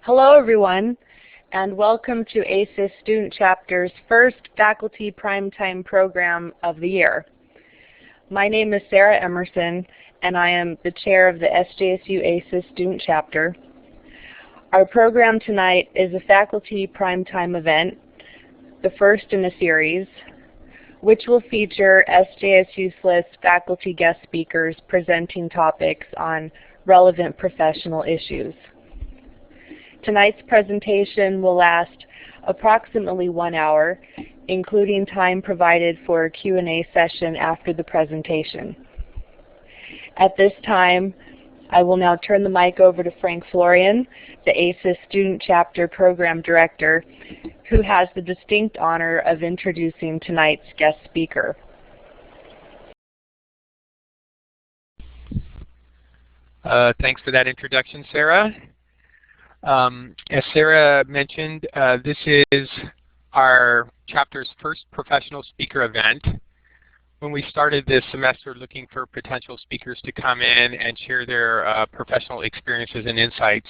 Hello everyone, and welcome to ASIS Student Chapter's first Faculty Primetime Program of the year. My name is Sarah Emerson, and I am the chair of the SJSU ASIS Student Chapter. Our program tonight is a Faculty Primetime event, the first in a series, which will feature SJSU SLIS faculty guest speakers presenting topics on relevant professional issues. Tonight's presentation will last approximately 1 hour, including time provided for a Q&A session after the presentation. At this time, I will now turn the mic over to Frank Florian, the ASIS Student Chapter Program Director, who has the distinct honor of introducing tonight's guest speaker. Thanks for that introduction, Sarah. As Sarah mentioned, this is our chapter's first professional speaker event. When we started this semester looking for potential speakers to come in and share their professional experiences and insights,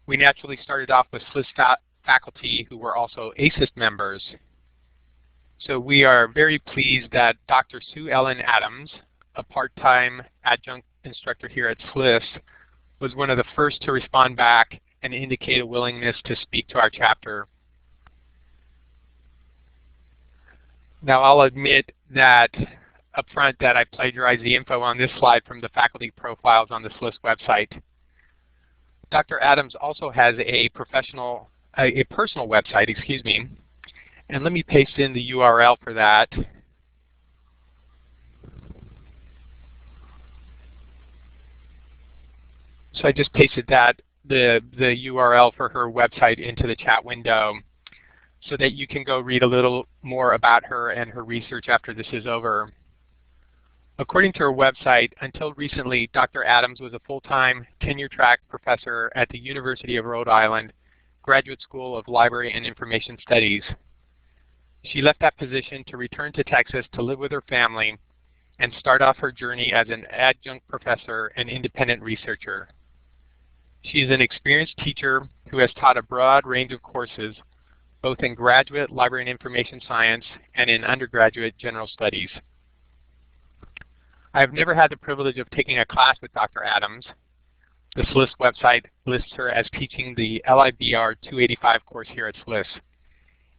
we naturally started off with SLIS faculty who were also ASIS members. So we are very pleased that Dr. Suellen Adams, a part-time adjunct instructor here at SLIS, was one of the first to respond back and indicate a willingness to speak to our chapter. Now I'll admit that up front that I plagiarized the info on this slide from the faculty profiles on the SLIS website. Dr. Adams also has a personal website, and let me paste in the URL for that. So I just pasted the URL for her website into the chat window so that you can go read a little more about her and her research after this is over. According to her website, until recently, Dr. Adams was a full-time tenure-track professor at the University of Rhode Island Graduate School of Library and Information Studies. She left that position to return to Texas to live with her family and start off her journey as an adjunct professor and independent researcher. She is an experienced teacher who has taught a broad range of courses, both in graduate library and information science and in undergraduate general studies. I have never had the privilege of taking a class with Dr. Adams. The SLIS website lists her as teaching the LIBR 285 course here at SLIS.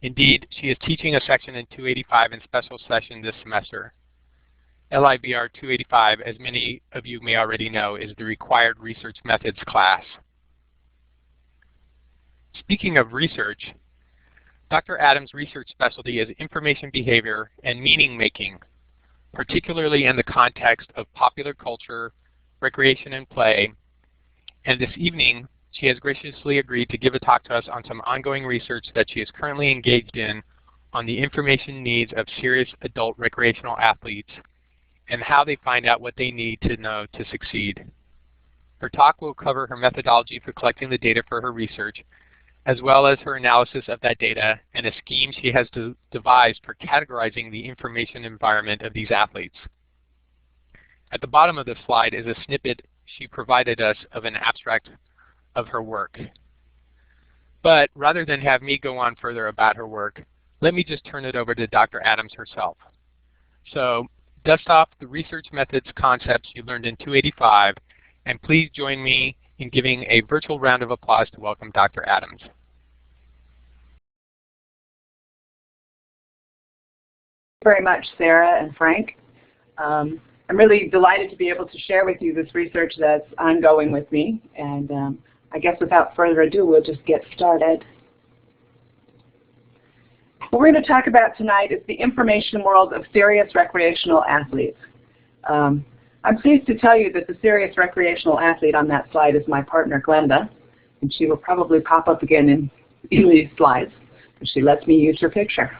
Indeed, she is teaching a section in 285 in special session this semester. LIBR 285, as many of you may already know, is the required research methods class. Speaking of research, Dr. Adams' research specialty is information behavior and meaning making, particularly in the context of popular culture, recreation, and play. And this evening, she has graciously agreed to give a talk to us on some ongoing research that she is currently engaged in on the information needs of serious adult recreational athletes and how they find out what they need to know to succeed. Her talk will cover her methodology for collecting the data for her research, as well as her analysis of that data and a scheme she has devised for categorizing the information environment of these athletes. At the bottom of the slide is a snippet she provided us of an abstract of her work. But rather than have me go on further about her work, let me just turn it over to Dr. Adams herself. So dust off the research methods concepts you learned in 285, and please join me in giving a virtual round of applause to welcome Dr. Adams. Very much, Sarah and Frank. I'm really delighted to be able to share with you this research that's ongoing with me, and I guess without further ado, we'll just get started. What we're going to talk about tonight is the information world of serious recreational athletes. I'm pleased to tell you that the serious recreational athlete on that slide is my partner, Glenda, and she will probably pop up again in these slides, if she lets me use her picture.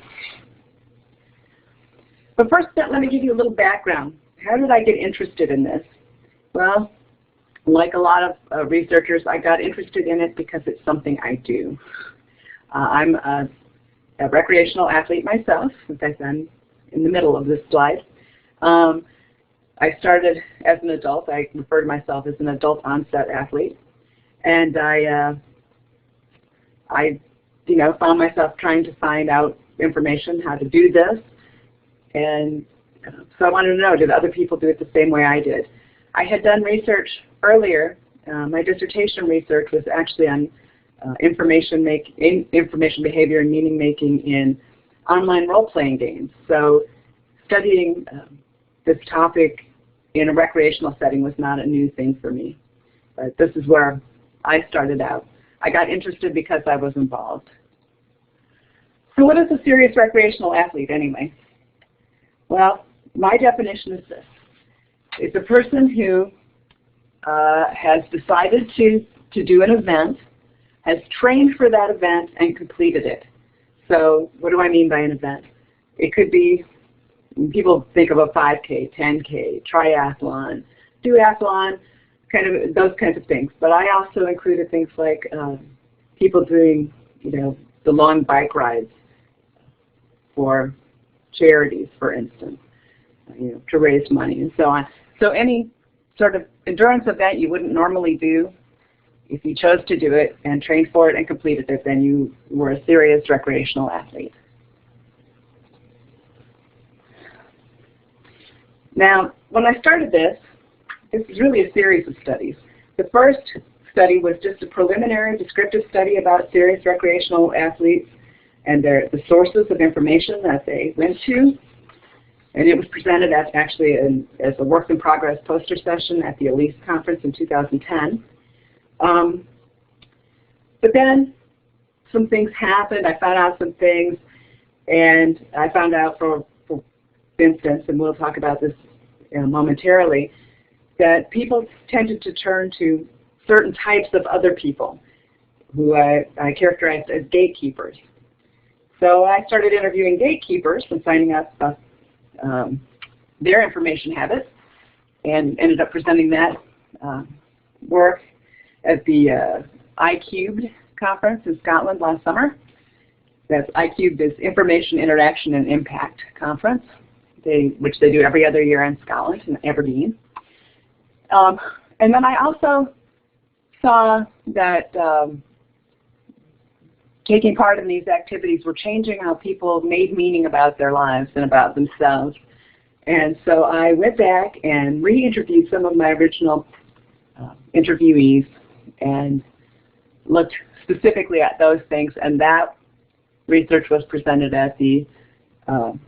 But first, let me give you a little background. How did I get interested in this? Well, like a lot of researchers, I got interested in it because it's something I do. I'm a recreational athlete myself. In fact, I'm in the middle of this slide. I started as an adult. I refer to myself as an adult onset athlete. And I I found myself trying to find out information how to do this, and so I wanted to know, did other people do it the same way I did? I had done research earlier. My dissertation research was actually on information behavior and meaning making in online role-playing games. So studying this topic in a recreational setting was not a new thing for me. But this is where I started out. I got interested because I was involved. So what is a serious recreational athlete anyway? Well, my definition is this. It's a person who has decided to do an event, has trained for that event, and completed it. So what do I mean by an event? It could be, people think of a 5K, 10K, triathlon, duathlon, those kinds of things. But I also included things like people doing, the long bike rides for charities, for instance, to raise money and so on. So any sort of endurance event you wouldn't normally do, if you chose to do it and trained for it and completed it, then you were a serious recreational athlete. Now, when I started this is really a series of studies. The first study was just a preliminary descriptive study about serious recreational athletes and the sources of information that they went to. And it was presented as a work in progress poster session at the ALIS conference in 2010. But then some things happened. I found out some things, and I found out, for instance, and we'll talk about this momentarily, that people tended to turn to certain types of other people who I characterized as gatekeepers. So I started interviewing gatekeepers and finding out about their information habits, and ended up presenting that work at the iCubed conference in Scotland last summer. That's iCubed is Information, Interaction, and Impact Conference, which they do every other year in Scotland, in Aberdeen. And then I also saw that taking part in these activities were changing how people made meaning about their lives and about themselves. And so I went back and re-interviewed some of my original interviewees and looked specifically at those things, and that research was presented at the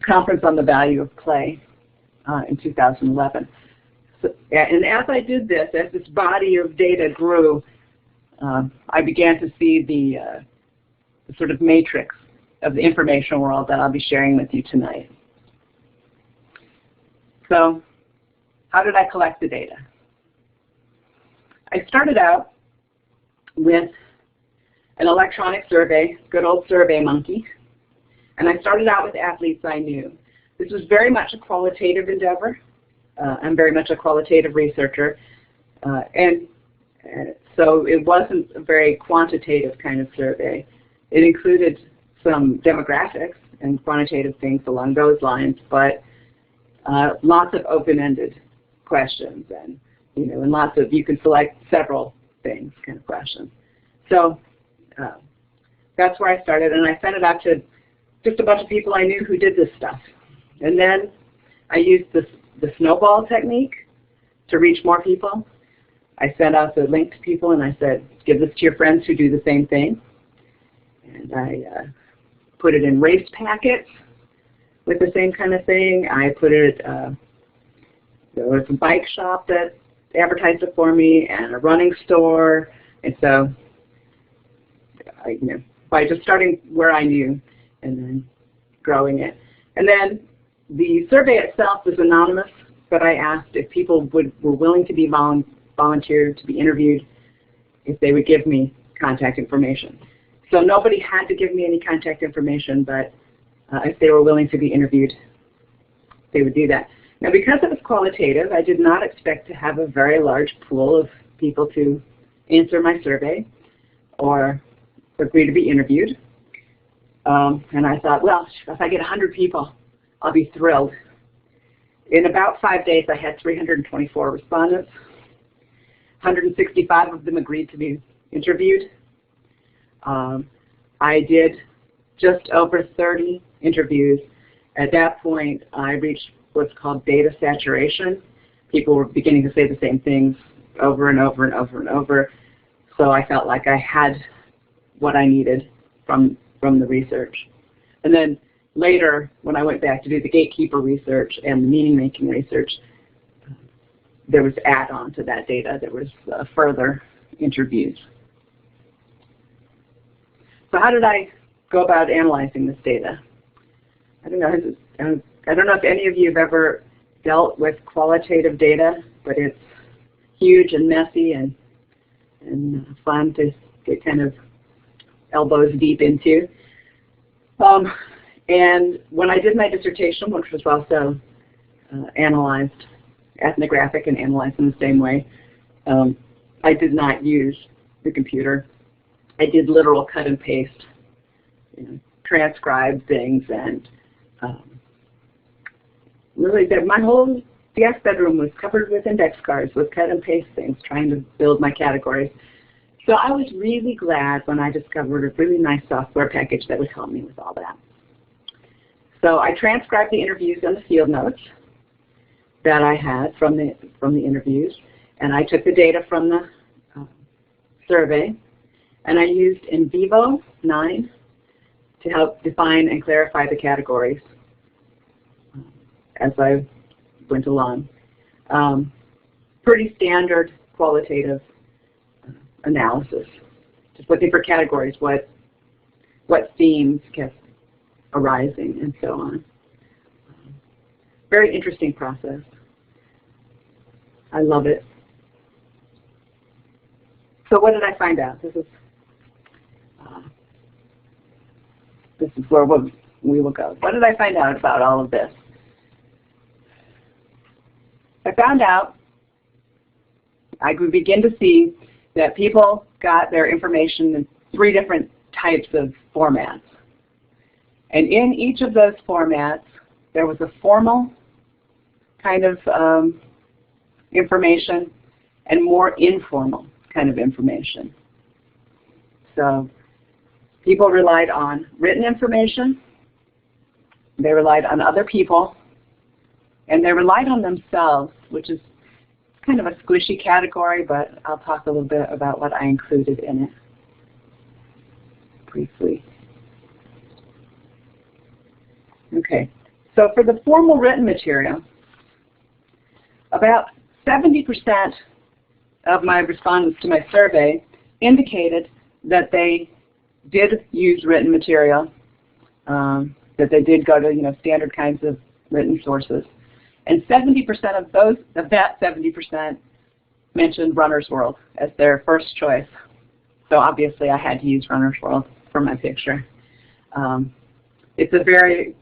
Conference on the Value of Play in 2011. So, and as I did this, as this body of data grew, I began to see the sort of matrix of the information world that I'll be sharing with you tonight. So, how did I collect the data? I started out with an electronic survey, good old Survey Monkey, and I started out with athletes I knew. This was very much a qualitative endeavor. I'm very much a qualitative researcher, and so it wasn't a very quantitative kind of survey. It included some demographics and quantitative things along those lines, but lots of open-ended questions, and and lots of, you can select several things kind of questions. So that's where I started, and I sent it out to just a bunch of people I knew who did this stuff. And then I used the snowball technique to reach more people. I sent out the link to people and I said, give this to your friends who do the same thing. And I put it in race packets with the same kind of thing. I put it, there was a bike shop that advertised it for me, and a running store. And so, by just starting where I knew and then growing it. And then the survey itself was anonymous, but I asked if people were willing to be volunteered to be interviewed, if they would give me contact information. So nobody had to give me any contact information, but if they were willing to be interviewed, they would do that. Now, because it was qualitative, I did not expect to have a very large pool of people to answer my survey or agree to be interviewed. And I thought, well, if I get 100 people, I'll be thrilled. In about 5 days, I had 324 respondents. 165 of them agreed to be interviewed. I did just over 30 interviews. At that point, I reached what's called data saturation. People were beginning to say the same things over and over and over and over. So I felt like I had what I needed from the research. And then later, when I went back to do the gatekeeper research and the meaning-making research, there was add-on to that data. There was further interviews. So how did I go about analyzing this data? I don't know if any of you have ever dealt with qualitative data, but it's huge and messy and fun to get kind of elbows deep into. And when I did my dissertation, which was also analyzed, ethnographic and analyzed in the same way, I did not use the computer. I did literal cut and paste, transcribe things, and really my whole guest bedroom was covered with index cards with cut and paste things, trying to build my categories. So I was really glad when I discovered a really nice software package that would help me with all that. So I transcribed the interviews and the field notes that I had from the interviews, and I took the data from the survey, and I used In Vivo 9 to help define and clarify the categories as I went along. Pretty standard qualitative analysis, just looking for categories, what themes kept arising, and so on. Very interesting process. I love it. So what did I find out? This is where we will go. What did I find out about all of this? I found out I could begin to see that people got their information in 3 different types of formats. And in each of those formats, there was a formal kind of information and more informal kind of information. So people relied on written information, they relied on other people, and they relied on themselves, which is kind of a squishy category, but I'll talk a little bit about what I included in it briefly. Okay, so for the formal written material, about 70% of my respondents to my survey indicated that they did use written material, that they did go to standard kinds of written sources. And 70% of that 70% mentioned Runner's World as their first choice. So obviously I had to use Runner's World for my picture. It's a very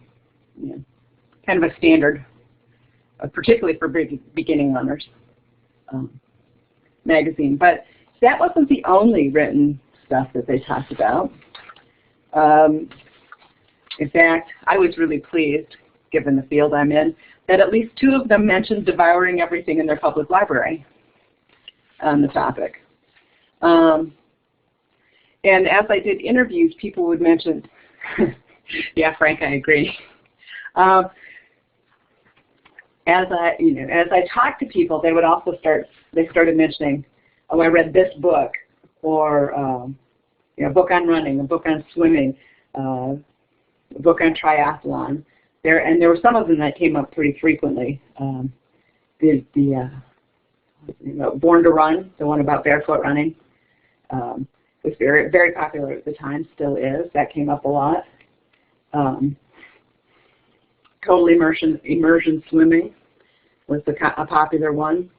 kind of a standard, particularly for beginning runners, magazine. But that wasn't the only written stuff that they talked about. In fact, I was really pleased, given the field I'm in, that at least 2 of them mentioned devouring everything in their public library on the topic. And as I did interviews, people would mention, yeah, Frank, I agree. As I talked to people, they would also started mentioning, oh, I read this book, or a book on running, a book on swimming, a book on triathlon. There were some of them that came up pretty frequently. Born to Run, the one about barefoot running, was very, very popular at the time, still is. That came up a lot. Total immersion swimming was a popular one.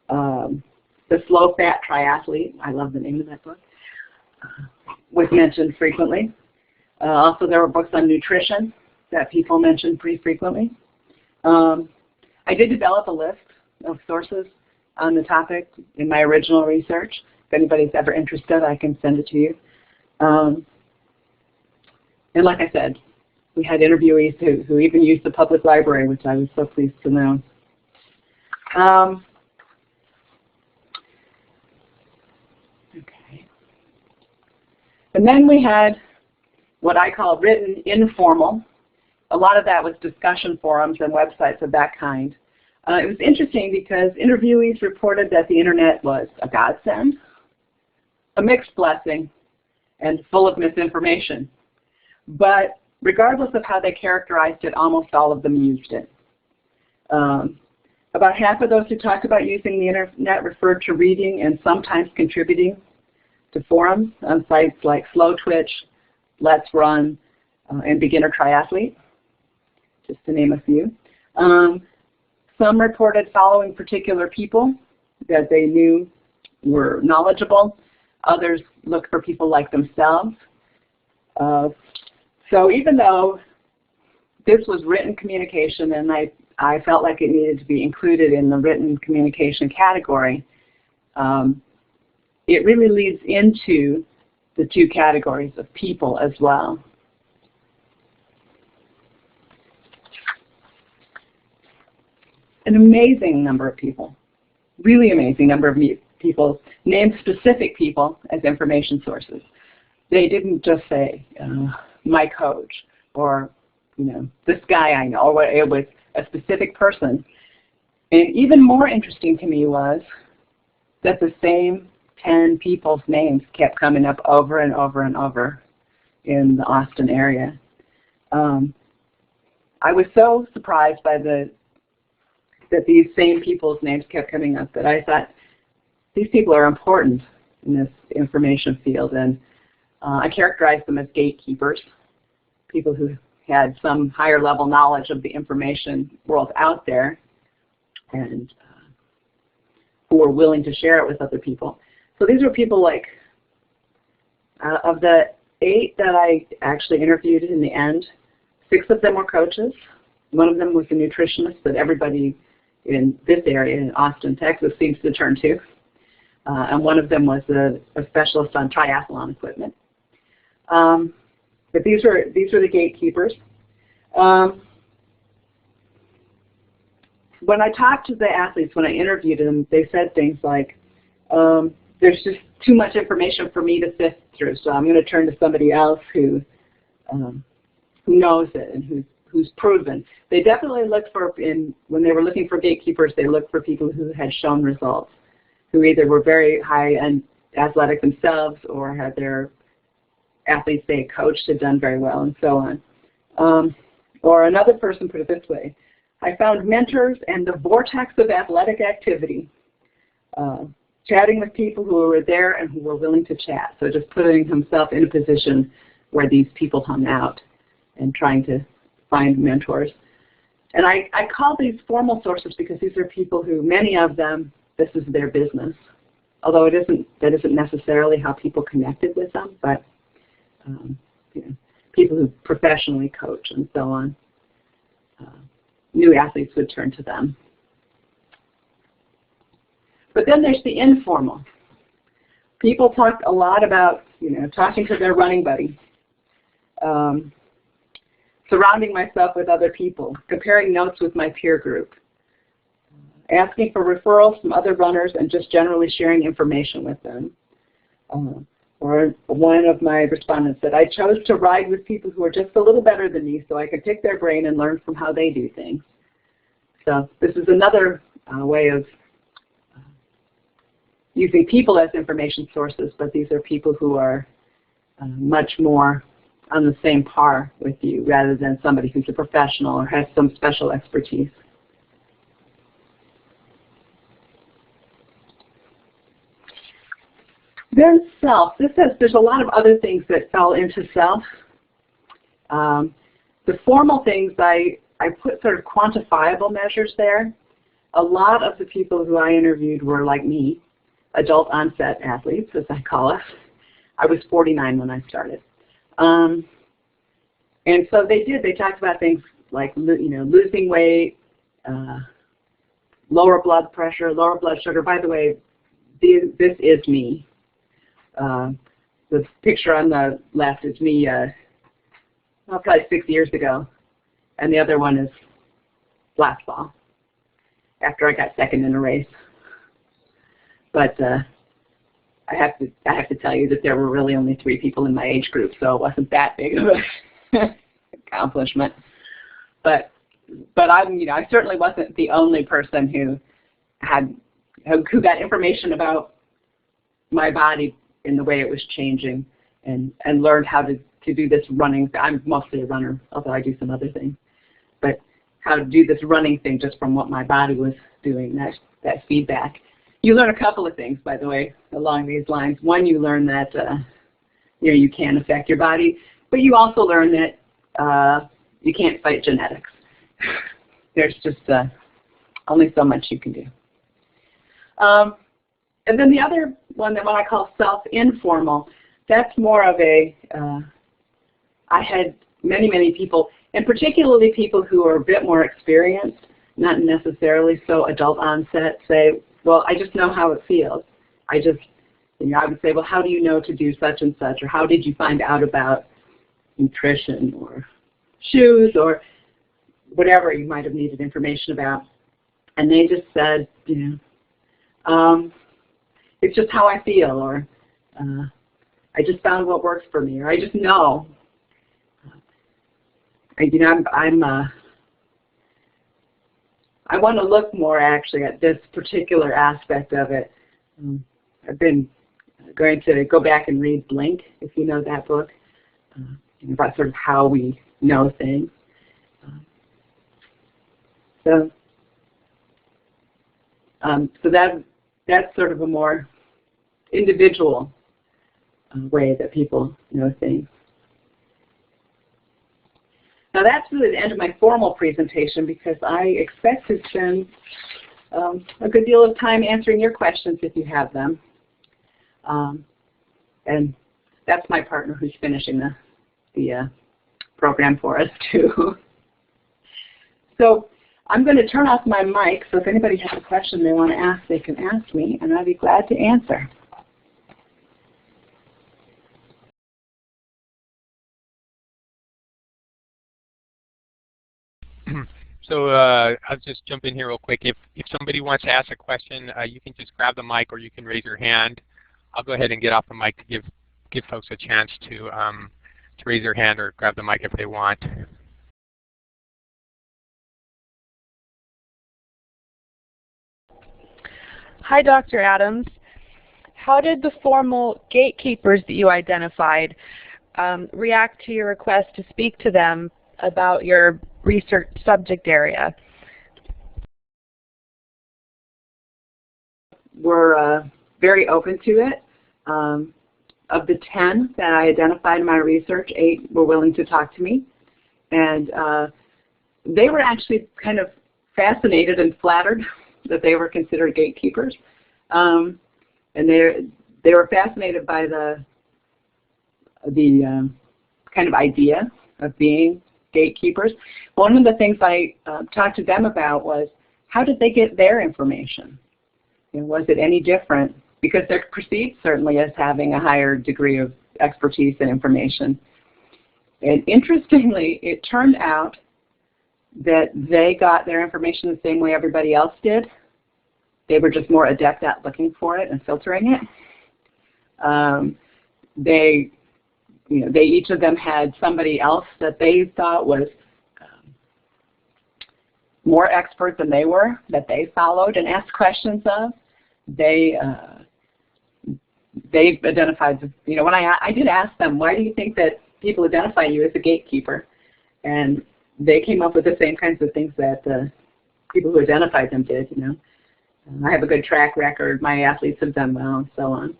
The Slow Fat Triathlete, I love the name of that book, was mentioned frequently. Also, there were books on nutrition that people mentioned pretty frequently. I did develop a list of sources on the topic in my original research. If anybody's ever interested, I can send it to you. And like I said, we had interviewees who even used the public library, which I was so pleased to know. Okay. And then we had what I call written informal. A lot of that was discussion forums and websites of that kind. It was interesting because interviewees reported that the internet was a godsend, a mixed blessing, and full of misinformation. But regardless of how they characterized it, almost all of them used it. About half of those who talked about using the internet referred to reading and sometimes contributing to forums on sites like Slow Twitch, Let's Run, and Beginner Triathlete, just to name a few. Some reported following particular people that they knew were knowledgeable. Others looked for people like themselves. So even though this was written communication and I felt like it needed to be included in the written communication category, it really leads into the two categories of people as well. An amazing number of people, really amazing number of people, named specific people as information sources. They didn't just say, my coach, or this guy I know, or it was a specific person. And even more interesting to me was that the same 10 people's names kept coming up over and over and over in the Austin area. I was so surprised by that these same people's names kept coming up that I thought these people are important in this information field, and I characterized them as gatekeepers, people who had some higher level knowledge of the information world out there and who were willing to share it with other people. So these were people like, of the 8 that I actually interviewed in the end, 6 of them were coaches. One of them was a nutritionist that everybody in this area in Austin, Texas seems to turn to. And one of them was a specialist on triathlon equipment. But these were the gatekeepers. When I talked to the athletes, when I interviewed them, they said things like, there's just too much information for me to sift through, so I'm going to turn to somebody else who knows it and who's proven. They definitely looked for, when they were looking for gatekeepers, they looked for people who had shown results, who either were very high and athletic themselves or had their athletes they coached had done very well, and so on. Or another person put it this way: I found mentors and the vortex of athletic activity, chatting with people who were there and who were willing to chat. So just putting himself in a position where these people hung out and trying to find mentors. And I call these formal sources because these are people who, many of them, this is their business. Although that isn't necessarily how people connected with them, but people who professionally coach and so on. New athletes would turn to them. But then there's the informal. People talk a lot about, talking to their running buddy, surrounding myself with other people, comparing notes with my peer group, asking for referrals from other runners, and just generally sharing information with them. Or one of my respondents said, I chose to ride with people who are just a little better than me so I could pick their brain and learn from how they do things. So this is another way of using people as information sources, but these are people who are much more on the same par with you rather than somebody who's a professional or has some special expertise. Then self. This says there's a lot of other things that fell into self. The formal things, I put sort of quantifiable measures there. A lot of the people who I interviewed were like me, adult onset athletes, as I call us. I was 49 when I started. And so they talked about things like, losing weight, lower blood pressure, lower blood sugar. By the way, this is me. The picture on the left is me probably 6 years ago, and the other one is last fall, after I got second in a race. But I have to tell you that there were really only 3 people in my age group, so it wasn't that big of a accomplishment. But I certainly wasn't the only person who got information about my body in the way it was changing, and learned how to do this running. I'm mostly a runner, although I do some other things. But how to do this running thing just from what my body was doing, that feedback. You learn a couple of things, by the way, along these lines. One, you learn that you can affect your body, but you also learn that you can't fight genetics. There's just only so much you can do. And then the other one, that what I call self-informal, that's more of a, I had many people, and particularly people who are a bit more experienced, not necessarily so adult onset, say, well, I just know how it feels. I would say, well, how do you know to do such and such, or how did you find out about nutrition or shoes or whatever you might have needed information about? And they just said, it's just how I feel, or I just found what works for me, or I just know. I want to look more actually at this particular aspect of it. I've been going to go back and read Blink, if you know that book, about sort of how we know things. So that's sort of a more individual way that people know things. Now that's really the end of my formal presentation, because I expect to spend a good deal of time answering your questions if you have them. And that's my partner who's finishing the program for us too. So I'm going to turn off my mic, so if anybody has a question they want to ask, they can ask me, and I'll be glad to answer. So I'll just jump in here real quick. If somebody wants to ask a question, you can just grab the mic, or you can raise your hand. I'll go ahead and get off the mic to give folks a chance to raise their hand or grab the mic if they want. Hi, Dr. Adams. How did the formal gatekeepers that you identified react to your request to speak to them about your research subject area? We're very open to it. Of the 10 that I identified in my research, 8 were willing to talk to me. And they were actually kind of fascinated and flattered that they were considered gatekeepers. And they were fascinated by the kind of idea of being gatekeepers. One of the things I talked to them about was, how did they get their information? Was it any different? Because they're perceived certainly as having a higher degree of expertise and information. And interestingly, it turned out that they got their information the same way everybody else did. They were just more adept at looking for it and filtering it. They each of them had somebody else that they thought was more expert than they were, that they followed and asked questions of. They identified, when I did ask them, why do you think that people identify you as a gatekeeper? And they came up with the same kinds of things that people who identified them did, I have a good track record, my athletes have done well, and so on.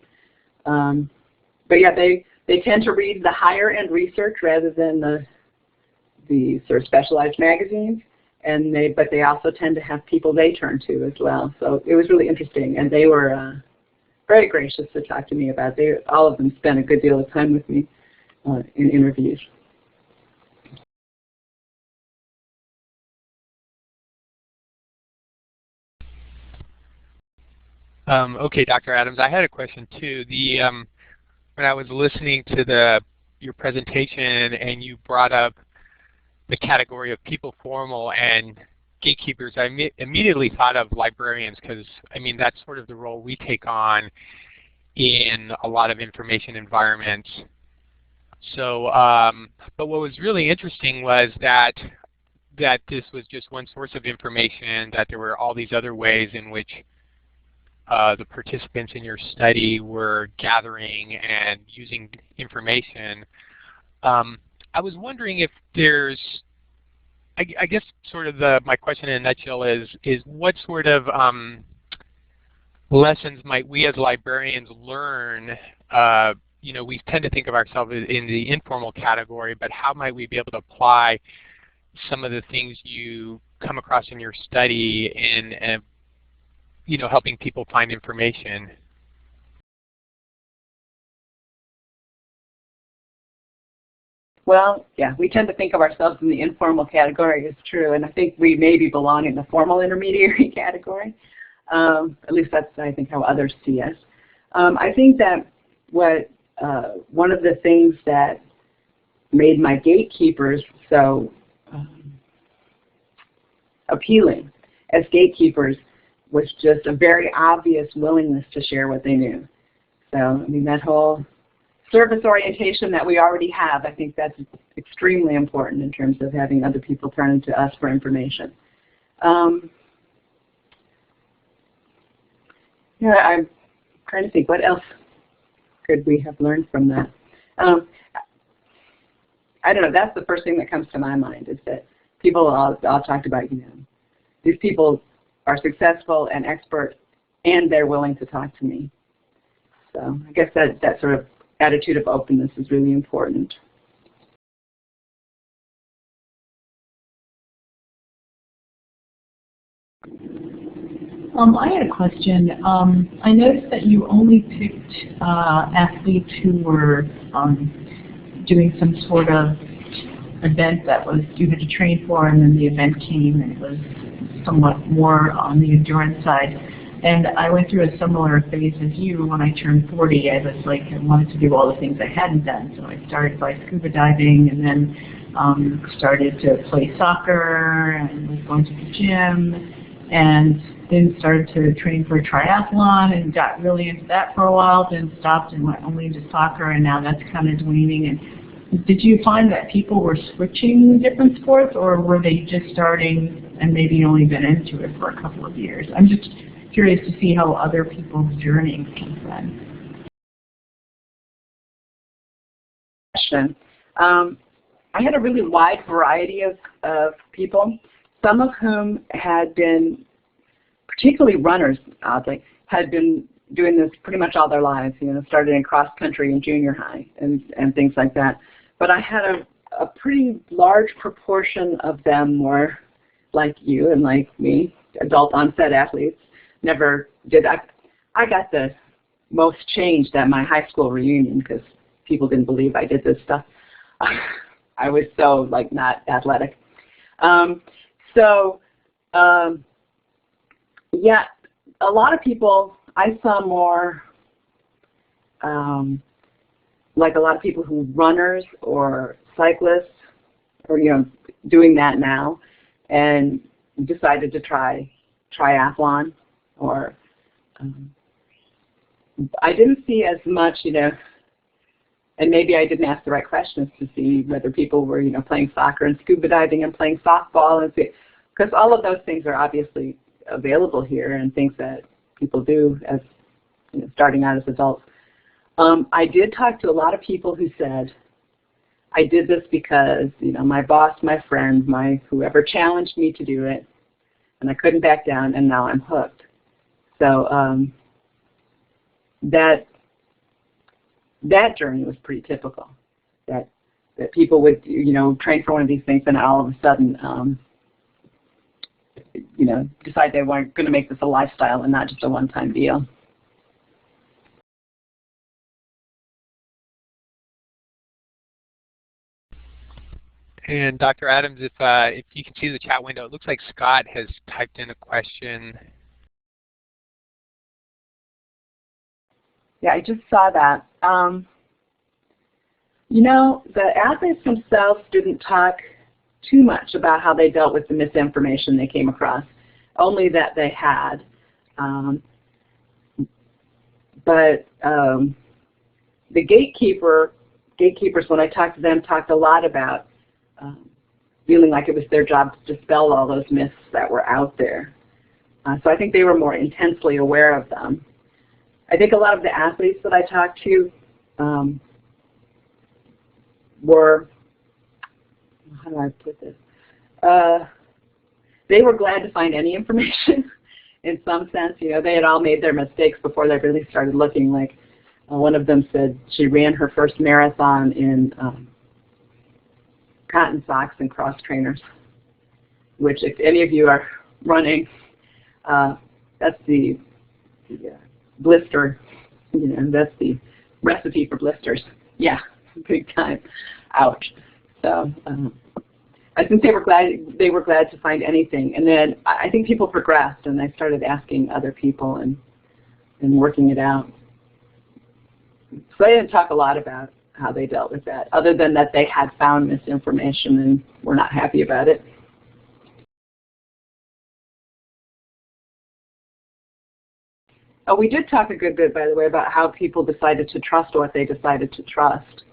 But yeah, they tend to read the higher end research rather than the sort of specialized magazines, but they also tend to have people they turn to as well. So it was really interesting, and they were very gracious to talk to me about it. All of them spent a good deal of time with me in interviews. Okay, Dr. Adams, I had a question too. When I was listening to your presentation and you brought up the category of people formal and gatekeepers, I immediately thought of librarians, because that's sort of the role we take on. in a lot of information environments. So, but what was really interesting was that this was just one source of information, that there were all these other ways in which the participants in your study were gathering and using information. I was wondering if there's, I guess sort of my question in a nutshell is what sort of lessons might we as librarians learn? You know, we tend to think of ourselves in the informal category, but how might we be able to apply some of the things you come across in your study in, you know, helping people find information? Well, yeah, we tend to think of ourselves in the informal category, it's true, and I think we maybe belong in the formal intermediary category. At least that's, I think, how others see us. I think that one of the things that made my gatekeepers so appealing as gatekeepers was just a very obvious willingness to share what they knew. So, I mean, that whole service orientation that we already have, I think that's extremely important in terms of having other people turn to us for information. Yeah, I'm trying to think, what else could we have learned from that? I don't know, that's the first thing that comes to my mind, is that people all talked about, you know, these people are successful and expert and they're willing to talk to me. So I guess that sort of attitude of openness is really important. I had a question. I noticed that you only picked athletes who were doing some sort of event that was you had to train for, and then the event came and it was somewhat more on the endurance side. And I went through a similar phase as you. When I turned 40, I was like, I wanted to do all the things I hadn't done. So I started by scuba diving, and then started to play soccer, and was going to the gym, and then started to train for a triathlon and got really into that for a while, then stopped and went only into soccer, and now that's kind of waning. And did you find that people were switching different sports, or were they just starting and maybe only been into it for a couple of years? I'm just curious to see how other people's journeys can run. I had a really wide variety of people, some of whom had been, particularly runners, oddly, had been doing this pretty much all their lives, you know, started in cross country in junior high and things like that. But I had a pretty large proportion of them were like you and like me, adult onset athletes. Never did. I got the most changed at my high school reunion because people didn't believe I did this stuff. I was so like not athletic. Yeah, a lot of people I saw more like a lot of people who runners or cyclists, or you know, doing that now, and decided to try triathlon. Or I didn't see as much, you know, and maybe I didn't ask the right questions to see whether people were, you know, playing soccer and scuba diving and playing softball, and because all of those things are obviously available here and things that people do as, you know, starting out as adults. I did talk to a lot of people who said, I did this because, you know, my boss, my friend, whoever challenged me to do it, and I couldn't back down, and now I'm hooked. So that journey was pretty typical. That people would, you know, train for one of these things, and all of a sudden, you know, decide they weren't going to make this a lifestyle and not just a one-time deal. And Dr. Adams, if you can see the chat window, it looks like Scott has typed in a question. Yeah, I just saw that. You know, the athletes themselves didn't talk too much about how they dealt with the misinformation they came across, only that they had but the gatekeepers, when I talked to them, talked a lot about feeling like it was their job to dispel all those myths that were out there. So I think they were more intensely aware of them. I think a lot of the athletes that I talked to were, how do I put this? They were glad to find any information in some sense. You know, they had all made their mistakes before they really started looking. Like one of them said she ran her first marathon in cotton socks and cross trainers, which if any of you are running, that's the blister, you know, that's the recipe for blisters. Yeah, big time. Ouch. So I think they were glad to find anything. And then I think people progressed and they started asking other people and working it out. So I didn't talk a lot about how they dealt with that, other than that they had found misinformation and were not happy about it. Oh, we did talk a good bit, by the way, about how people decided to trust what they decided to trust.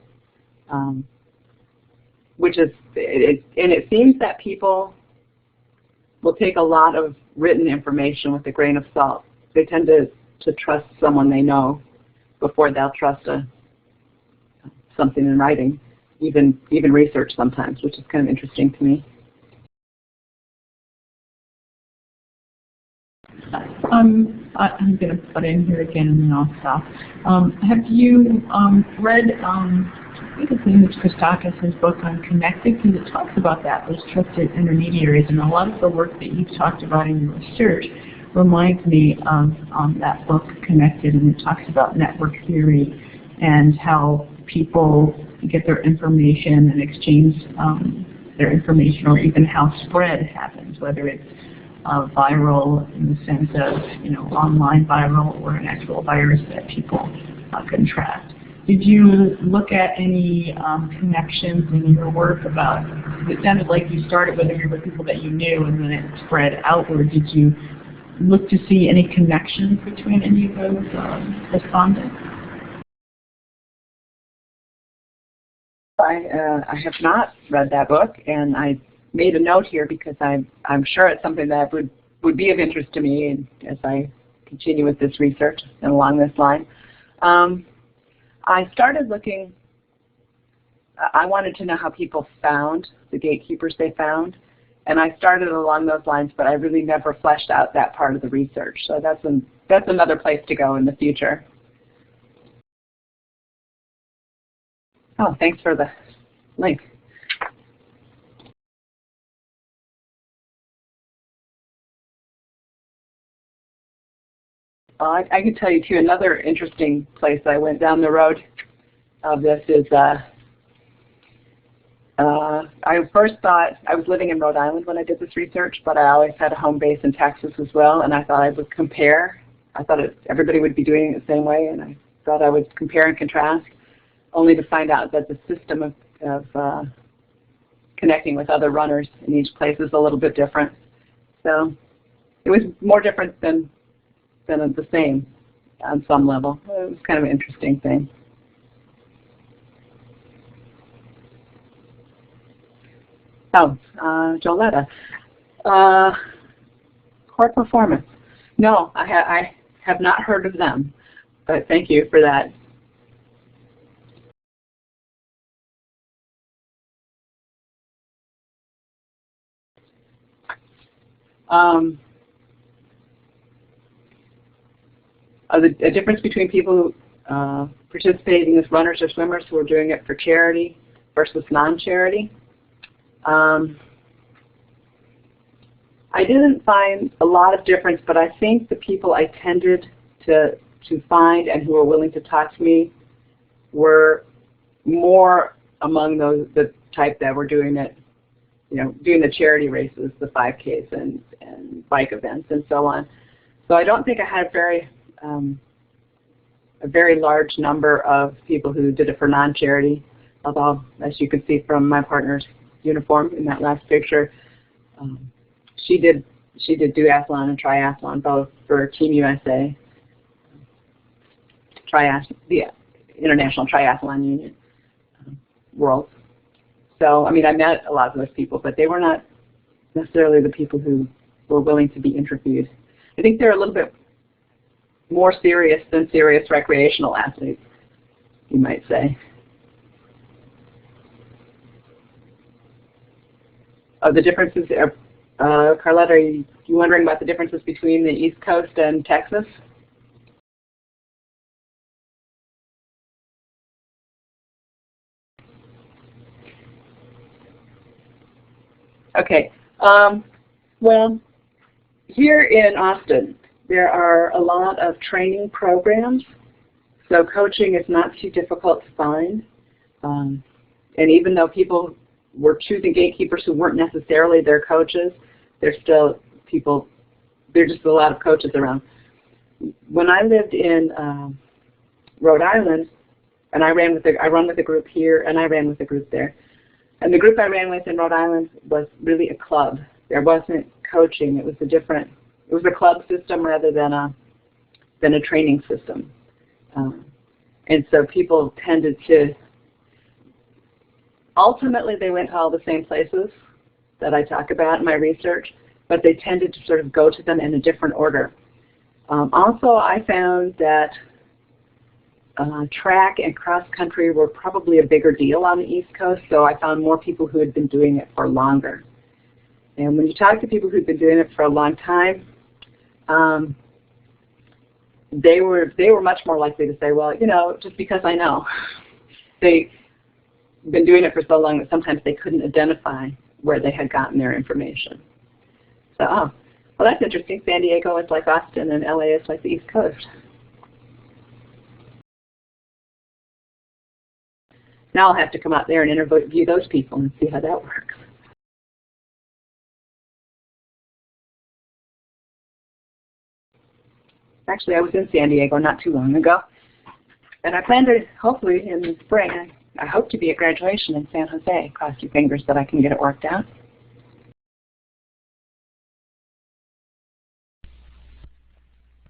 Which is, and it seems that people will take a lot of written information with a grain of salt. They tend to trust someone they know before they'll trust something in writing, even research sometimes, which is kind of interesting to me. I'm going to put in here again and then I'll stop. Have you read, I think his name is Christakis' book on Connected, because it talks about that, those trusted intermediaries, and a lot of the work that you've talked about in your research reminds me of that book, Connected, and it talks about network theory and how people get their information and exchange their information, or even how spread happens, whether it's viral in the sense of, you know, online viral or an actual virus that people contract. Did you look at any connections in your work about, it sounded like you started with a group of people that you knew and then it spread outward. Did you look to see any connections between any of those respondents? I have not read that book, and I made a note here because I'm sure it's something that would be of interest to me and as I continue with this research and along this line. I started looking, I wanted to know how people found the gatekeepers they found, and I started along those lines, but I really never fleshed out that part of the research. So that's another place to go in the future. Oh, thanks for the link. I can tell you too, another interesting place I went down the road of this is, I first thought, I was living in Rhode Island when I did this research, but I always had a home base in Texas as well, and I thought I would compare. I thought everybody would be doing it the same way, and I thought I would compare and contrast, only to find out that the system of connecting with other runners in each place is a little bit different. So it was more different than the same on some level. It was kind of an interesting thing. Oh, Joletta. Court Performance. No, I have not heard of them, but thank you for that. The difference between people who participating as runners or swimmers who are doing it for charity versus non-charity. I didn't find a lot of difference, but I think the people I tended to find and who were willing to talk to me were more among the type that were doing it, you know, doing the charity races, the 5Ks and bike events and so on. So I don't think I had a very large number of people who did it for non-charity, although, as you can see from my partner's uniform in that last picture, she did duathlon and triathlon both for Team USA. the International Triathlon Union world. So, I mean, I met a lot of those people, but they were not necessarily the people who were willing to be interviewed. I think they're a little bit more serious than serious recreational athletes, you might say. The differences, Carlette, are you wondering about the differences between the East Coast and Texas? Okay. Well, here in Austin, there are a lot of training programs, so coaching is not too difficult to find. And even though people were choosing gatekeepers who weren't necessarily their coaches, there's still people, there's just a lot of coaches around. When I lived in Rhode Island, and I run with a group here, and I ran with a group there. And the group I ran with in Rhode Island was really a club. There wasn't coaching. It was a club system rather than a training system. And so people tended to, ultimately they went to all the same places that I talk about in my research, but they tended to sort of go to them in a different order. Also, I found that track and cross country were probably a bigger deal on the East Coast, so I found more people who had been doing it for longer. And when you talk to people who'd been doing it for a long time, they were much more likely to say, well, you know, just because I know. They've been doing it for so long that sometimes they couldn't identify where they had gotten their information. So, oh, well, that's interesting. San Diego is like Austin, and LA is like the East Coast. Now I'll have to come out there and interview those people and see how that works. Actually, I was in San Diego not too long ago, and I plan to, hopefully in the spring, I hope to be at graduation in San Jose. Cross your fingers that I can get it worked out.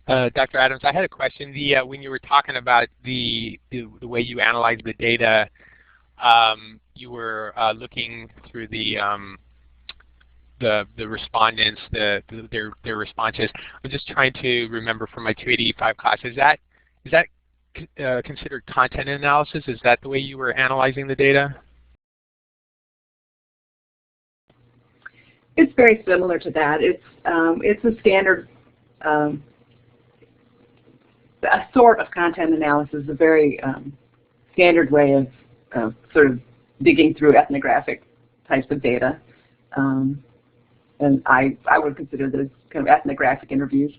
Dr. Adams, I had a question. When you were talking about the way you analyze the data, you were looking through the respondents, their responses. I'm just trying to remember from my 285 class. Is that considered content analysis? Is that the way you were analyzing the data? It's very similar to that. It's a standard, a sort of content analysis, a very standard way of sort of digging through ethnographic types of data. And I would consider those kind of ethnographic interviews.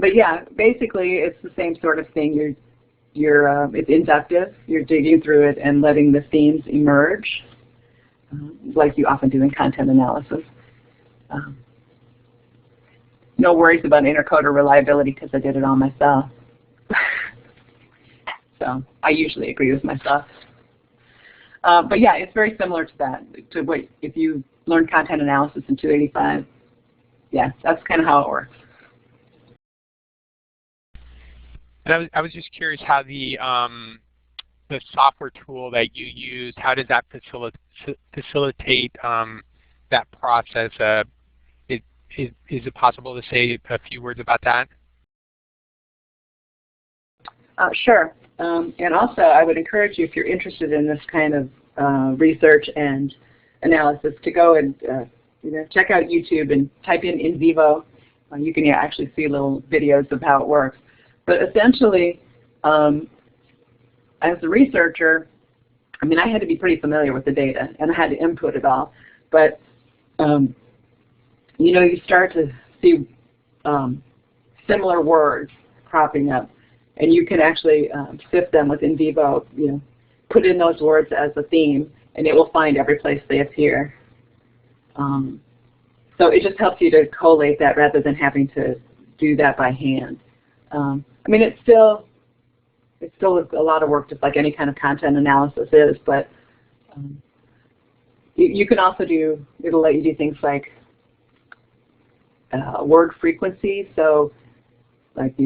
But yeah, basically it's the same sort of thing. It's inductive. You're digging through it and letting the themes emerge, like you often do in content analysis. No worries about intercoder reliability because I did it all myself. So I usually agree with myself. But yeah, it's very similar to that. To what if you learn content analysis in 285, yeah, that's kind of how it works. And I was just curious how the software tool that you use, how does that facilitate that process? Is it possible to say a few words about that? Sure. And also, I would encourage you, if you're interested in this kind of research and analysis, to go and check out YouTube and type in vivo. You can actually see little videos of how it works. But essentially, as a researcher, I mean, I had to be pretty familiar with the data, and I had to input it all. But you start to see similar words cropping up, and you can actually sift them with in vivo. Put in those words as a theme, and it will find every place they appear. So it just helps you to collate that rather than having to do that by hand. I mean, it's still a lot of work, just like any kind of content analysis is. But you can also do. It'll let you do things like word frequency. So, like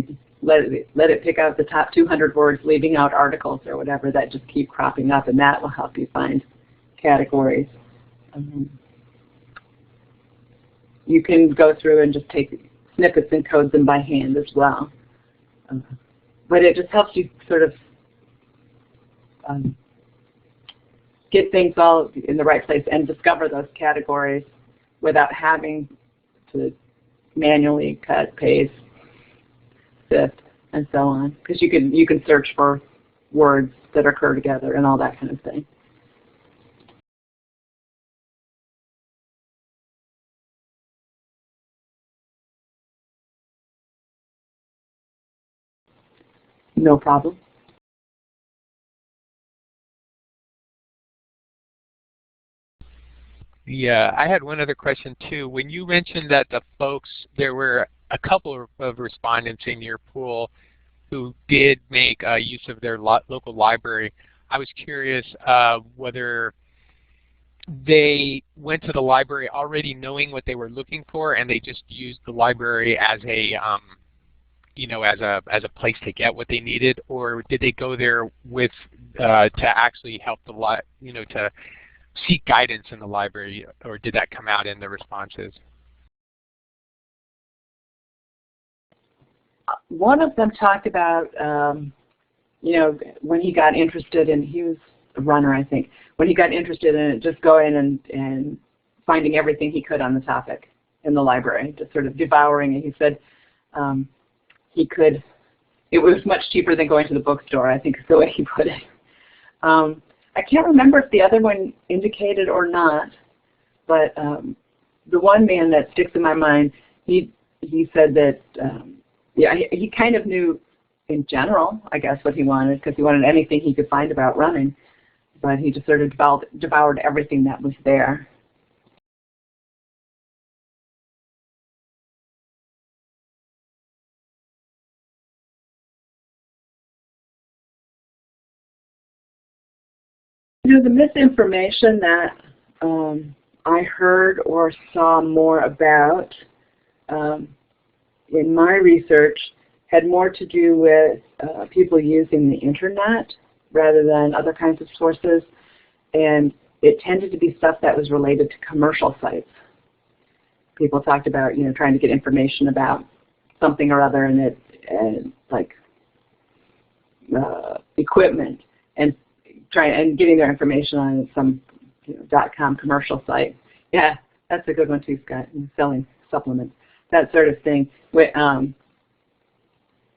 let it pick out the top 200 words, leaving out articles or whatever that just keep cropping up, and that will help you find categories. You can go through and just take snippets and code them by hand as well. But it just helps you sort of get things all in the right place and discover those categories without having to manually cut, paste, sift, and so on. Because you can search for words that occur together and all that kind of thing. No problem. Yeah, I had one other question too. When you mentioned that there were a couple of respondents in your pool who did make use of their local library, I was curious whether they went to the library already knowing what they were looking for, and they just used the library as a as a place to get what they needed, or did they go there with to actually help to seek guidance in the library, or did that come out in the responses? One of them talked about, when he got interested in, he was a runner, I think, when he got interested in it, just going and finding everything he could on the topic in the library, just sort of devouring it. He said it was much cheaper than going to the bookstore, I think is the way he put it. I can't remember if the other one indicated or not, but the one man that sticks in my mind, he said that, he kind of knew in general, I guess, what he wanted, because he wanted anything he could find about running, but he just sort of devoured everything that was there. The misinformation that I heard or saw more about in my research had more to do with people using the internet rather than other kinds of sources, and it tended to be stuff that was related to commercial sites. People talked about trying to get information about something or other, and like equipment, and getting their information on some .com commercial site. Yeah, that's a good one too, Scott. Selling supplements, that sort of thing.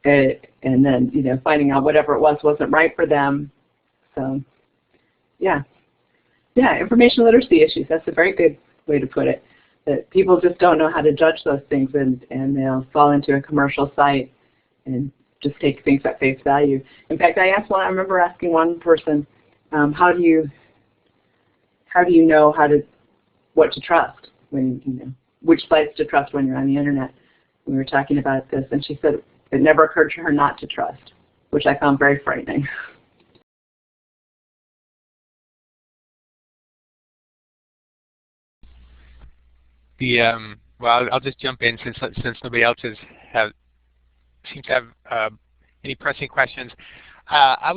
And then finding out whatever it was wasn't right for them. So yeah, information literacy issues. That's a very good way to put it. That people just don't know how to judge those things, and they'll fall into a commercial site and just take things at face value. In fact, I remember asking one person, how do you know what to trust when which sites to trust when you're on the internet? We were talking about this, and she said it never occurred to her not to trust, which I found very frightening. Well, I'll just jump in since nobody else seems to have any pressing questions. I've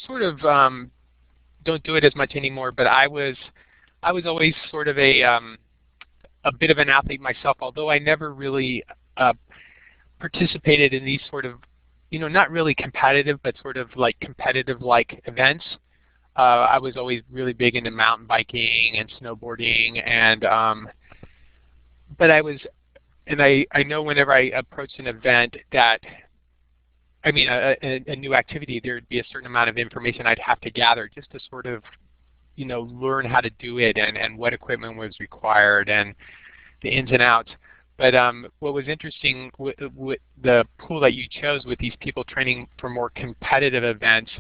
sort of don't do it as much anymore, but I was always sort of a bit of an athlete myself, although I never really participated in these sort of, not really competitive, but sort of like competitive-like events. I was always really big into mountain biking and snowboarding, and but I know whenever I approached an event that, a new activity, there'd be a certain amount of information I'd have to gather just to sort of, learn how to do it and what equipment was required and the ins and outs. But what was interesting with the pool that you chose with these people training for more competitive events,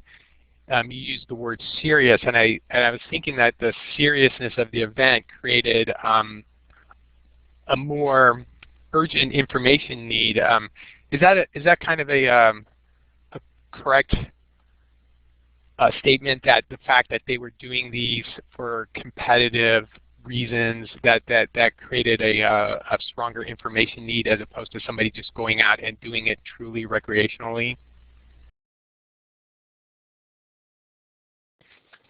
you used the word serious, and I was thinking that the seriousness of the event created a more urgent information need. Is that kind of a correct statement, that the fact that they were doing these for competitive reasons that created a stronger information need as opposed to somebody just going out and doing it truly recreationally?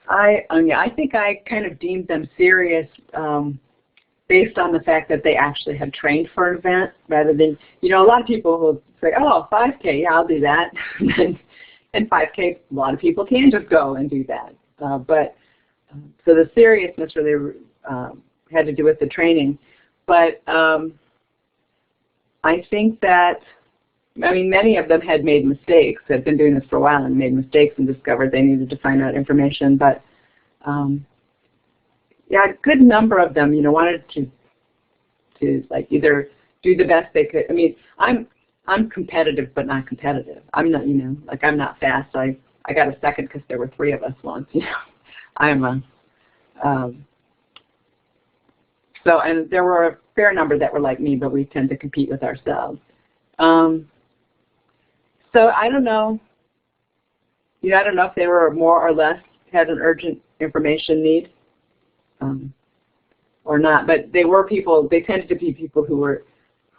I think I kind of deemed them serious based on the fact that they actually had trained for an event rather than, a lot of people will say, oh, 5K, yeah, I'll do that. And 5K, a lot of people can just go and do that. So the seriousness really had to do with the training. But I think that, many of them had made mistakes, had been doing this for a while and made mistakes and discovered they needed to find out information. But yeah, a good number of them, wanted to like either do the best they could. I'm competitive, but not competitive. I'm not, I'm not fast. I got a second because there were 3 of us once. I'm a so, and there were a fair number that were like me, but we tend to compete with ourselves. So I don't know. I don't know if they were more or less had an urgent information need or not. But they were people. They tended to be people who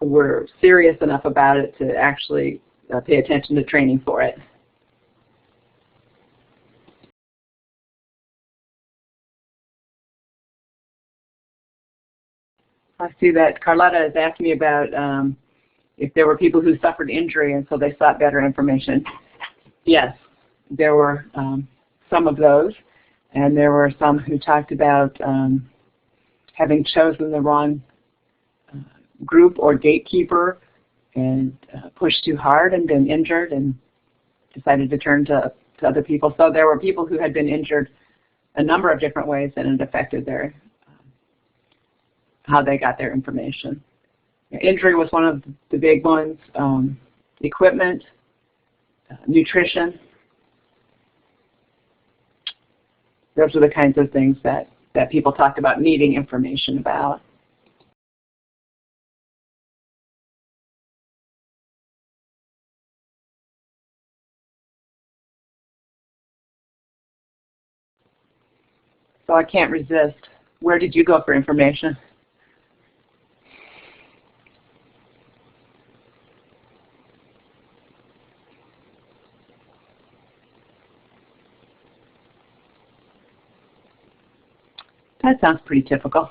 were serious enough about it to actually pay attention to training for it. I see that Carlotta is asking me about if there were people who suffered injury and so they sought better information. Yes, there were some of those, and there were some who talked about having chosen the wrong group or gatekeeper and pushed too hard and been injured and decided to turn to other people. So there were people who had been injured a number of different ways, and it affected their how they got their information. Injury was one of the big ones. Equipment, nutrition. Those are the kinds of things that people talked about needing information about. So I can't resist. Where did you go for information? That sounds pretty typical.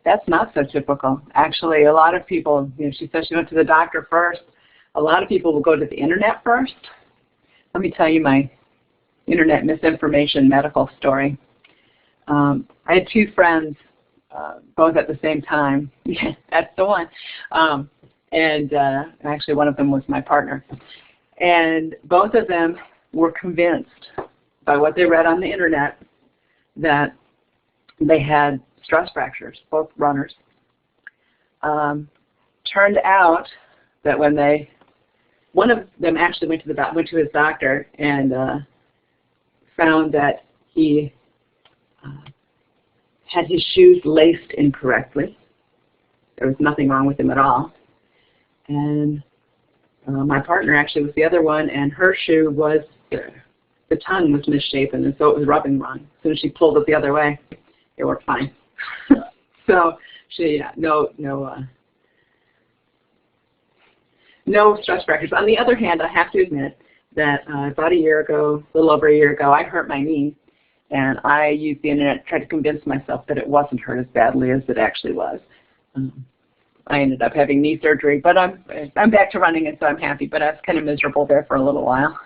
That's not so typical. Actually, a lot of people, she said she went to the doctor first. A lot of people will go to the internet first. Let me tell you my internet misinformation medical story. I had 2 friends, both at the same time. Yeah, that's the one. And actually one of them was my partner. And both of them were convinced by what they read on the internet that they had stress fractures, both runners. Turned out that when one of them actually went to his doctor and found that he had his shoes laced incorrectly. There was nothing wrong with him at all. And my partner actually was the other one, and her shoe was, the tongue was misshapen, and so it was rubbing wrong. As soon as she pulled it the other way, it worked fine. So she, no stress fractures. On the other hand, I have to admit that about a year ago, a little over a year ago, I hurt my knee, and I used the internet to try to convince myself that it wasn't hurt as badly as it actually was. I ended up having knee surgery, but I'm back to running, and so I'm happy. But I was kind of miserable there for a little while.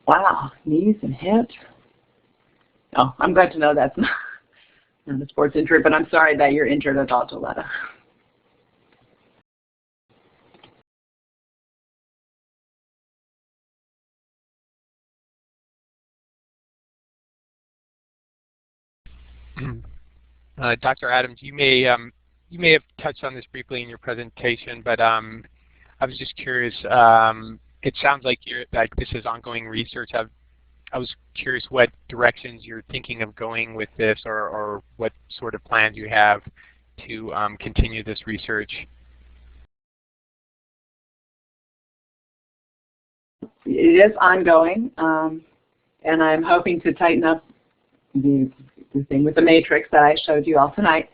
Wow, knees and hips. Oh, I'm glad to know that's not a sports injury, but I'm sorry that you're injured at all, Joletta. Dr. Adams, you may you may have touched on this briefly in your presentation, but I was just curious. It sounds like this is ongoing research. I was curious what directions you're thinking of going with this, or what sort of plans you have to continue this research. It is ongoing, and I'm hoping to tighten up the thing with the matrix that I showed you all tonight.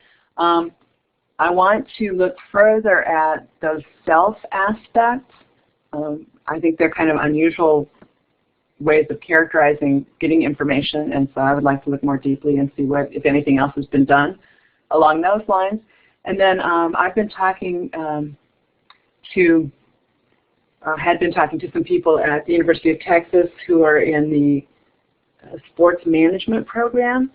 I want to look further at those self aspects. I think they're kind of unusual ways of characterizing getting information, and so I would like to look more deeply and see what, if anything else, has been done along those lines. And then I've been talking had been talking to some people at the University of Texas who are in the sports management program.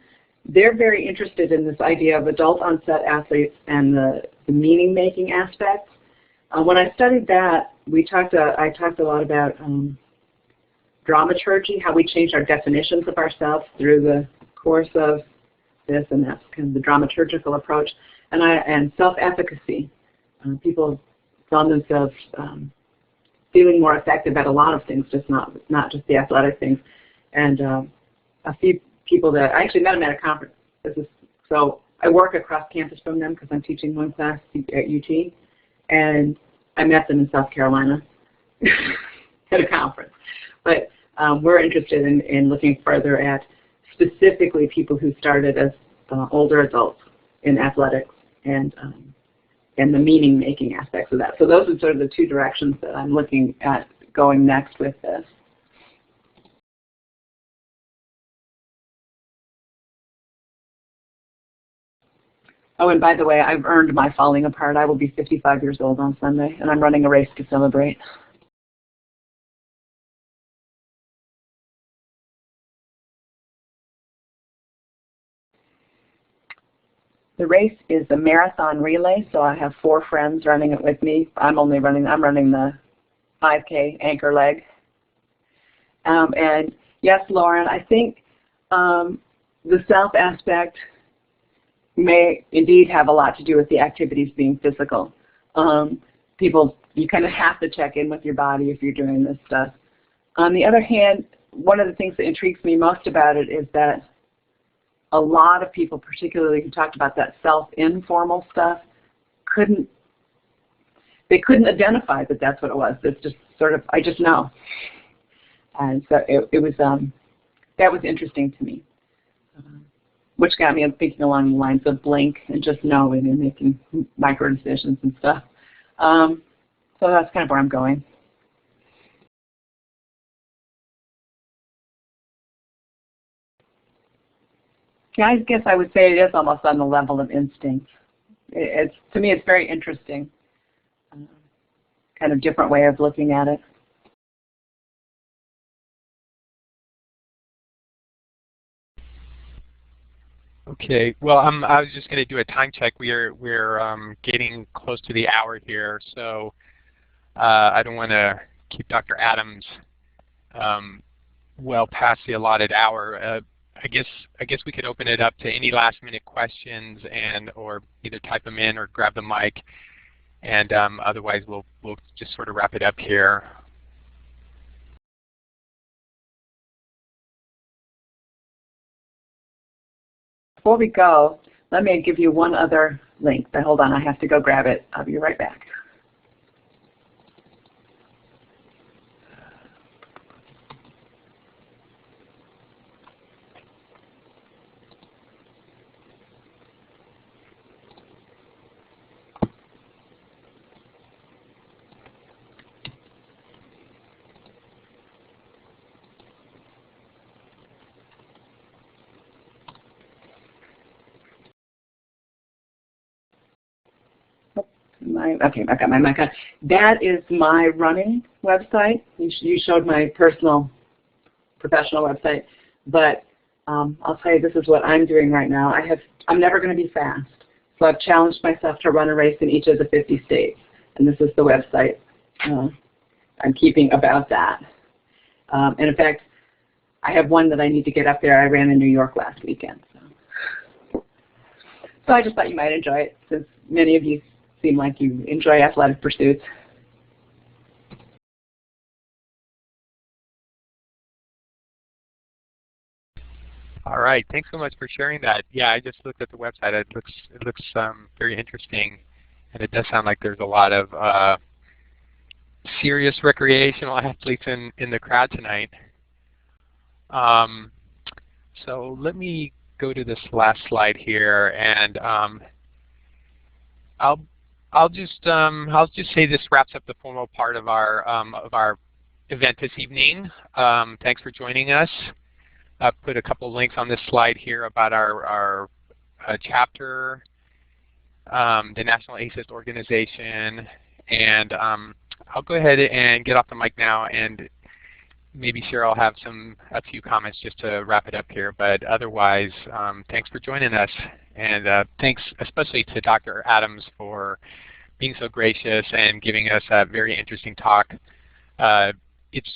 They're very interested in this idea of adult onset athletes and the meaning-making aspects. When I studied that, I talked a lot about dramaturgy, how we change our definitions of ourselves through the course of this, and that's kind of the dramaturgical approach, and self-efficacy. People found themselves feeling more effective at a lot of things, just not just the athletic things. And a few people that I actually met them at a conference. So I work across campus from them because I'm teaching one class at UT, and I met them in South Carolina at a conference. But we're interested in looking further at specifically people who started as older adults in athletics and the meaning-making aspects of that. So those are sort of the two directions that I'm looking at going next with this. Oh, and by the way, I've earned my falling apart. I will be 55 years old on Sunday, and I'm running a race to celebrate. The race is a marathon relay, so I have 4 friends running it with me. I'm running the 5K anchor leg. And yes, Lauren, I think the self aspect may indeed have a lot to do with the activities being physical. You kind of have to check in with your body if you're doing this stuff. On the other hand, one of the things that intrigues me most about it is that a lot of people, particularly who talked about that self-informal stuff, couldn't identify that that's what it was. It's just sort of, I just know. And so that was interesting to me, which got me thinking along the lines of blink and just knowing and making micro decisions and stuff. So that's kind of where I'm going. Yeah, I guess I would say it is almost on the level of instinct. To me, it's very interesting, kind of different way of looking at it. Okay. Well, I was just going to do a time check. We're getting close to the hour here, so I don't want to keep Dr. Adams well past the allotted hour. I guess we could open it up to any last-minute questions, or either type them in or grab the mic, and otherwise we'll just sort of wrap it up here. Before we go, let me give you one other link. But hold on, I have to go grab it. I'll be right back. Okay, I got my mic on. That is my running website. You showed my personal, professional website, but I'll tell you, this is what I'm doing right now. I'm never going to be fast, so I've challenged myself to run a race in each of the 50 states, and this is the website I'm keeping about that. And in fact, I have one that I need to get up there. I ran in New York last weekend. So So I just thought you might enjoy it, since many of you seem like you enjoy athletic pursuits. All right, thanks so much for sharing that. Yeah, I just looked at the website. It looks very interesting, and it does sound like there's a lot of serious recreational athletes in the crowd tonight. So let me go to this last slide here, and I'll just say this wraps up the formal part of our event this evening. Thanks for joining us. I've put a couple links on this slide here about our chapter, the National ASIS organization, and I'll go ahead and get off the mic now, and maybe Cheryl will have a few comments just to wrap it up here. But otherwise, thanks for joining us, and thanks especially to Dr. Adams for being so gracious and giving us a very interesting talk. It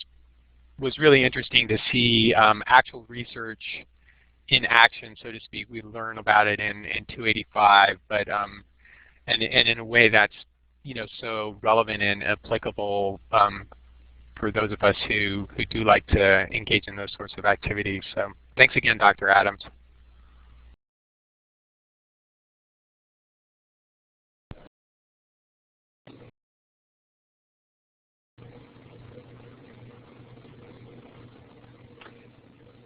was really interesting to see actual research in action, so to speak. We learn about it in 285, but and in a way that's so relevant and applicable for those of us who do like to engage in those sorts of activities. So thanks again, Dr. Adams.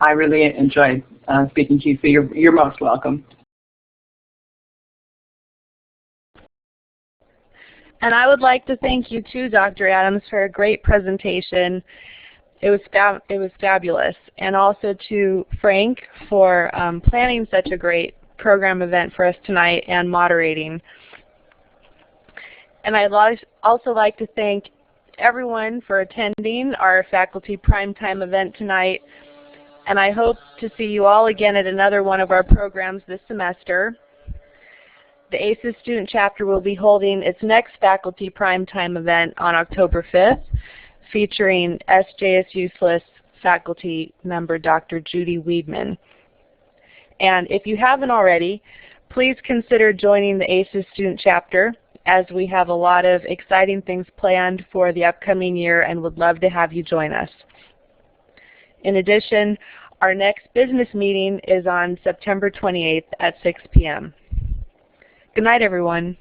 I really enjoyed speaking to you, so you're most welcome. And I would like to thank you too, Dr. Adams, for a great presentation. It was fabulous. And also to Frank for planning such a great program event for us tonight and moderating. And I'd also like to thank everyone for attending our faculty primetime event tonight. And I hope to see you all again at another one of our programs this semester. The ASIS student chapter will be holding its next faculty primetime event on October 5th, featuring SJSU SLIS faculty member Dr. Judy Weedman. And if you haven't already, please consider joining the ASIS student chapter, as we have a lot of exciting things planned for the upcoming year and would love to have you join us. In addition, our next business meeting is on September 28th at 6 p.m. Good night, everyone.